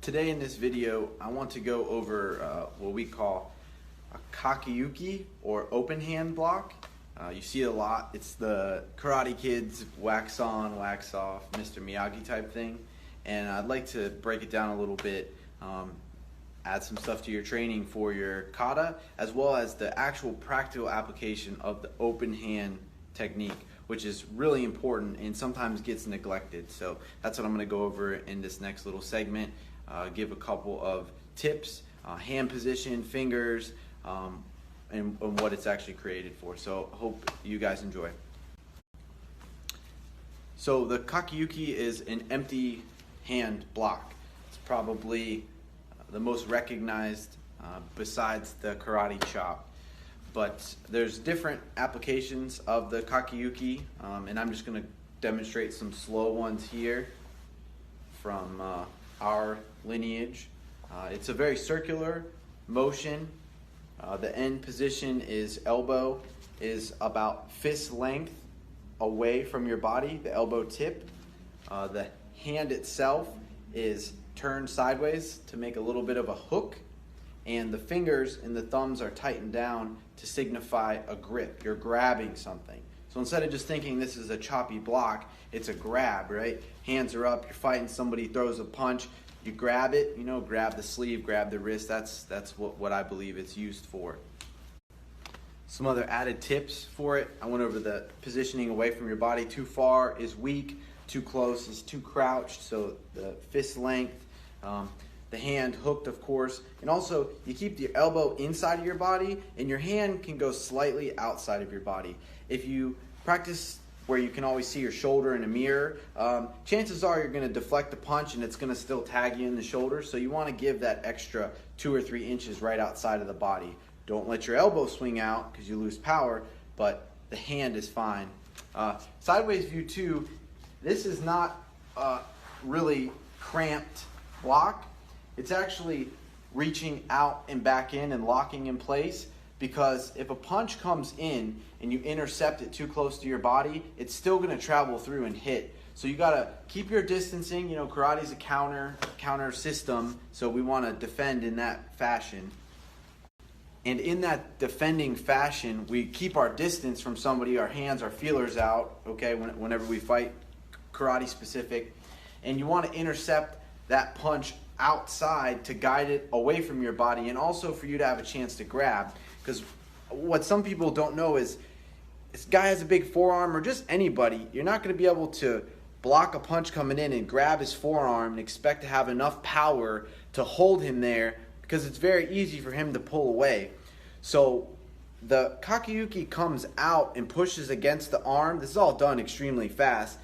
Today in this video, I want to go over what we call a kakiyuki or open hand block. You see it a lot. It's the Karate Kids wax on, wax off, Mr. Miyagi type thing. And I'd like to break it down a little bit, add some stuff to your training for your kata, as well as the actual practical application of the open hand technique, which is really important and sometimes gets neglected. So that's what I'm going to go over in this next little segment. Give a couple of tips, hand position, fingers, and what it's actually created for. So hope you guys enjoy. So the kakiyuki is an empty hand block. It's probably the most recognized besides the karate chop. But there's different applications of the kakiyuki, and I'm just going to demonstrate some slow ones here from our lineage. It's a very circular motion. The end position is elbow is about fist length away from your body, the elbow tip. The hand itself is turned sideways to make a little bit of a hook, and the fingers and the thumbs are tightened down to signify a grip. You're grabbing something. So instead of just thinking this is a choppy block, it's a grab, right? Hands are up, you're fighting somebody, throws a punch, you grab it, grab the sleeve, grab the wrist. That's what I believe it's used for. Some other added tips for it. I went over the positioning away from your body. Too far is weak, too close is too crouched, so the fist length. The hand hooked, of course, and also you keep your elbow inside of your body and your hand can go slightly outside of your body. If you practice where you can always see your shoulder in a mirror, chances are you're going to deflect the punch and it's going to still tag you in the shoulder, so you want to give that extra 2 or 3 inches right outside of the body. Don't let your elbow swing out because you lose power, but the hand is fine. Sideways view too, this is not a really cramped block. It's actually reaching out and back in and locking in place, because if a punch comes in and you intercept it too close to your body, it's still going to travel through and hit. So you got to keep your distancing. Karate is a counter system, so we want to defend in that fashion. And in that defending fashion, we keep our distance from somebody, our hands, our feelers out, okay, whenever we fight, karate specific. And you want to intercept that punch outside to guide it away from your body, and also for you to have a chance to grab. Because what some people don't know is, this guy has a big forearm, or just anybody, you're not going to be able to block a punch coming in and grab his forearm and expect to have enough power to hold him there, because it's very easy for him to pull away. So the kakiyuki comes out and pushes against the arm. This is all done extremely fast.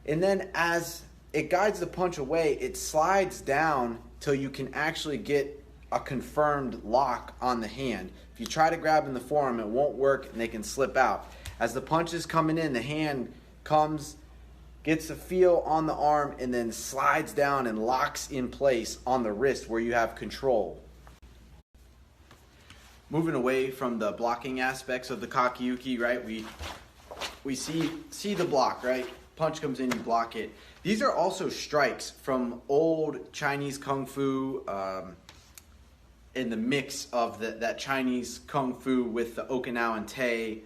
And then as it guides the punch away, it slides down till you can actually get a confirmed lock on the hand. If you try to grab in the forearm, it won't work and they can slip out. As the punch is coming in, the hand comes, gets a feel on the arm, and then slides down and locks in place on the wrist where you have control. Moving away from the blocking aspects of the kakiyuki, right? We see the block, right? Punch comes in, you block it. These are also strikes from old Chinese Kung Fu, in the mix of that Chinese Kung Fu with the Okinawan Tei,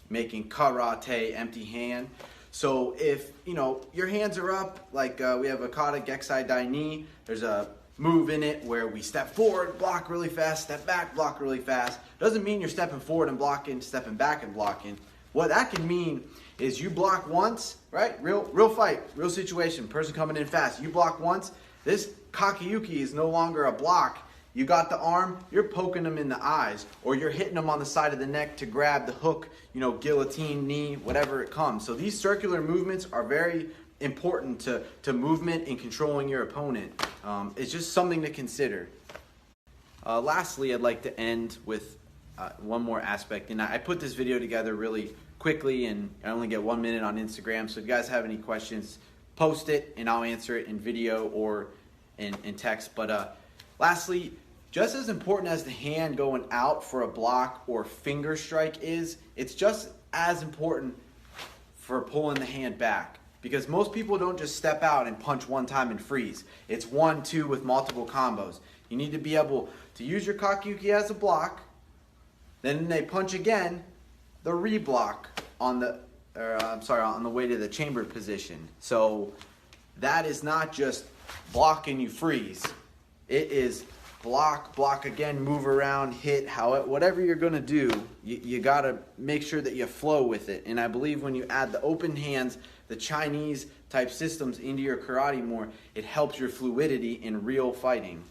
making karate, empty hand. So if, your hands are up, like we have a kata Geksai Dai Ni, there's a move in it where we step forward, block really fast, step back, block really fast. Doesn't mean you're stepping forward and blocking, stepping back and blocking. What that can mean is you block once, right? Real fight, real situation, person coming in fast. You block once, this kakiyuki is no longer a block. You got the arm, you're poking them in the eyes, or you're hitting them on the side of the neck to grab the hook, guillotine, knee, whatever it comes. So these circular movements are very important to movement and controlling your opponent. It's just something to consider. Lastly, I'd like to end with one more aspect, and I put this video together really quickly, and I only get 1 minute on Instagram, so if you guys have any questions, post it and I'll answer it in video or in text. But lastly, just as important as the hand going out for a block or finger strike is, it's just as important for pulling the hand back. because most people don't just step out and punch one time and freeze. It's 1-2 with multiple combos. You need to be able to use your kakiyuki as a block, then they punch again, the reblock on the on the way to the chamber position. So that is not just block and you freeze. It is block, block again, move around, hit, whatever you're going to do, you got to make sure that you flow with it. And I believe when you add the open hands, the Chinese type systems into your karate more, it helps your fluidity in real fighting.